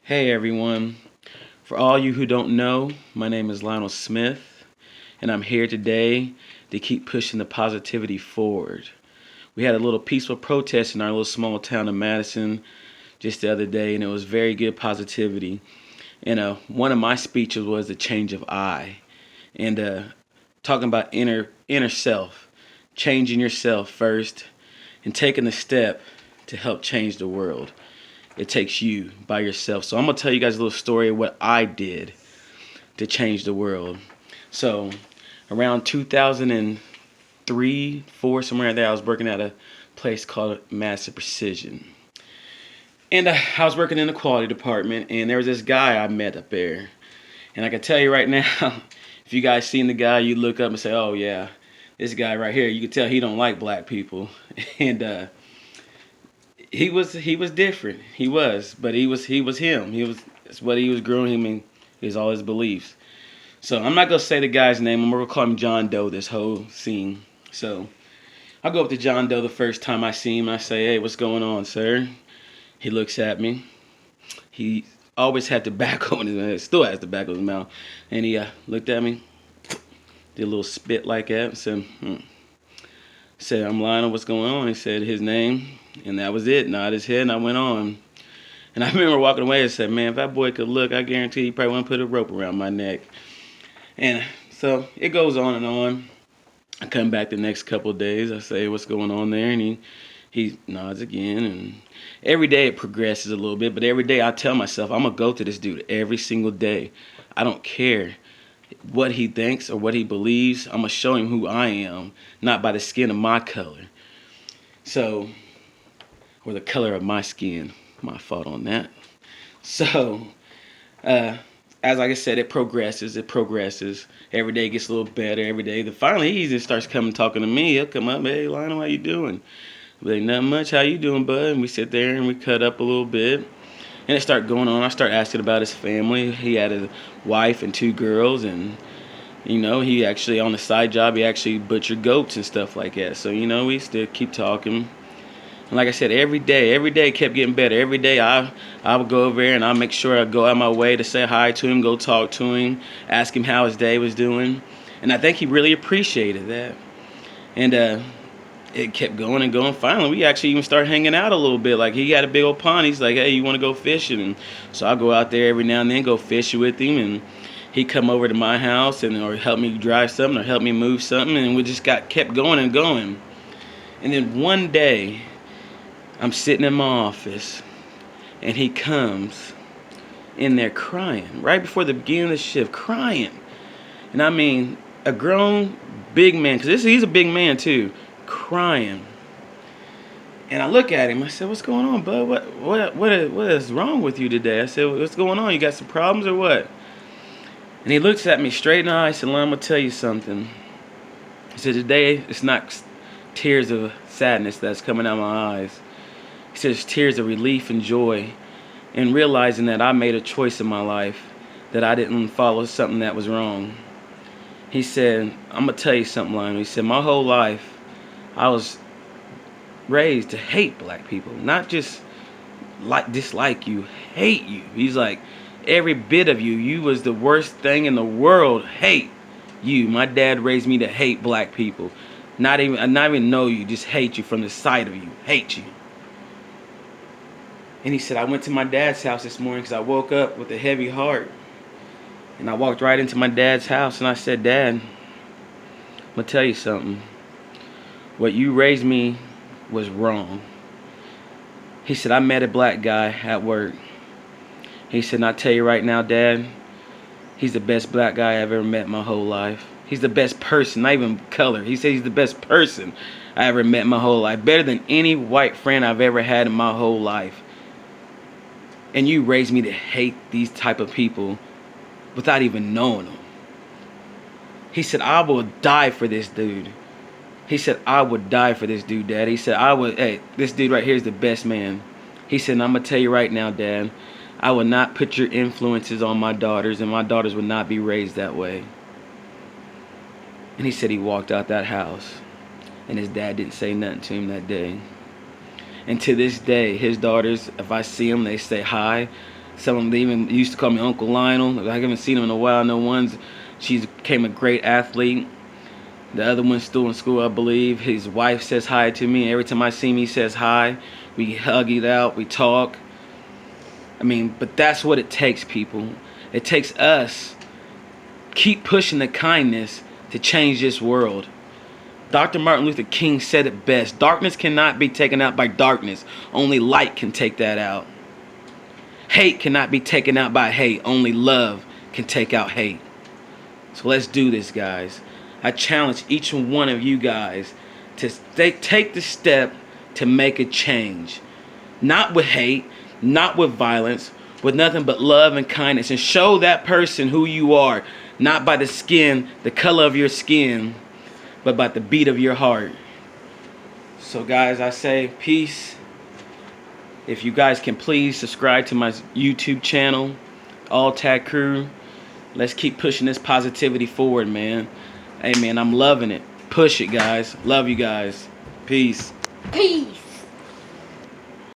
Hey everyone. For all you who don't know, my name is Lionel Smith, and I'm here today to keep pushing the positivity forward. We had a little peaceful protest in our little small town of Madison just the other day, and it was very good positivity. And one of my speeches was the change of I, and talking about inner self, changing yourself first, and taking the step to help change the world. It takes you by yourself. So I'm gonna tell you guys a little story of what I did to change the world. So around 2003, 4, somewhere there, I was working at a place called Massive Precision. And I was working in the quality department, and there was this guy I met up there. And I can tell you right now, if you guys seen the guy, you look up and say, "Oh yeah, this guy right here." You can tell he don't like black people, and he was different. He was, but he was him. It's what he was growing him in. Is all his beliefs. So I'm not gonna say the guy's name. I'm gonna call him John Doe. This whole scene. So I go up to John Doe the first time I see him. I say, "Hey, what's going on, sir?" He looks at me. He always had tobacco in his mouth. Still has tobacco in his mouth. And he looked at me, did a little spit like that, and said, Said, "I'm Lionel, what's going on?" He said his name, and that was it. Nodded his head, and I went on. And I remember walking away and said, "Man, if that boy could look, I guarantee he probably wouldn't put a rope around my neck." And so it goes on and on. I come back the next couple of days. I say, "What's going on there?" And he nods again. And every day it progresses a little bit. But every day I tell myself, I'm going to go to this dude every single day. I don't care what he thinks or what he believes. I'm going to show him who I am, not by the skin of my color. So, or the color of my skin. My fault on that. So, as like I said, it progresses. It progresses. Every day gets a little better. Every day, finally he just starts coming talking to me. He'll come up, "Hey, Lionel, how you doing?" But ain't nothing much. "How you doing, bud?" And we sit there and we cut up a little bit. And it started going on. I start asking about his family. He had a wife and 2 girls, and he actually on the side job he actually butchered goats and stuff like that. So we still keep talking. And like I said, every day kept getting better. Every day I would go over there and I make sure I go out of my way to say hi to him, go talk to him, ask him how his day was doing. And I think he really appreciated that. And it kept going and going. Finally, we actually even started hanging out a little bit. Like he had a big old pond. He's like, "Hey, you want to go fishing?" And so I go out there every now and then, go fishing with him, and he'd come over to my house and or help me drive something or help me move something, and we just kept going and going. And then one day, I'm sitting in my office, and he comes in there crying right before the beginning of the shift, crying. And I mean, a grown big man, because he's a big man too, crying. And I look at him. I said, "What's going on, bud? What is wrong with you today?" I said, "What's going on? You got some problems or what?" And he looks at me straight in the eye and said, "I'm gonna tell you something." He said, "Today it's not tears of sadness that's coming out of my eyes." He said, "It's tears of relief and joy, and realizing that I made a choice in my life, that I didn't follow something that was wrong." He said, "I'm gonna tell you something, Lionel." He said, "My whole life, I was raised to hate black people, not just dislike you, hate you." He's like, "Every bit of you, you was the worst thing in the world. Hate you. My dad raised me to hate black people, not even know you, just hate you from the sight of you, hate you." And he said, "I went to my dad's house this morning because I woke up with a heavy heart. And I walked right into my dad's house and I said, 'Dad, I'm going to tell you something. What you raised me was wrong.'" He said, "I met a black guy at work." He said, "And I tell you right now, Dad, he's the best black guy I've ever met in my whole life. He's the best person, not even color. He said he's the best person I ever met in my whole life. Better than any white friend I've ever had in my whole life. And you raised me to hate these type of people without even knowing them." He said, "I will die for this dude." He said, "I would die for this dude, Dad." He said, hey, this dude right here is the best man." He said, "And I'm going to tell you right now, Dad, I will not put your influences on my daughters, and my daughters would not be raised that way." And he said he walked out that house, and his dad didn't say nothing to him that day. And to this day, his daughters, if I see them, they say hi. Some of them, they even used to call me Uncle Lionel. I haven't seen him in a while. No one's. She became a great athlete. The other one's still in school, I believe. His wife says hi to me. Every time I see him, he says hi. We hug it out. We talk. I mean, but that's what it takes, people. It takes us. Keep pushing the kindness to change this world. Dr. Martin Luther King said it best. Darkness cannot be taken out by darkness. Only light can take that out. Hate cannot be taken out by hate. Only love can take out hate. So let's do this, guys. I challenge each and one of you guys to take the step to make a change. Not with hate, not with violence, with nothing but love and kindness. And show that person who you are. Not by the skin, the color of your skin, but by the beat of your heart. So guys, I say peace. If you guys can please subscribe to my YouTube channel, All Tag Crew. Let's keep pushing this positivity forward, man. Hey, man, I'm loving it. Push it, guys. Love you guys. Peace. Peace.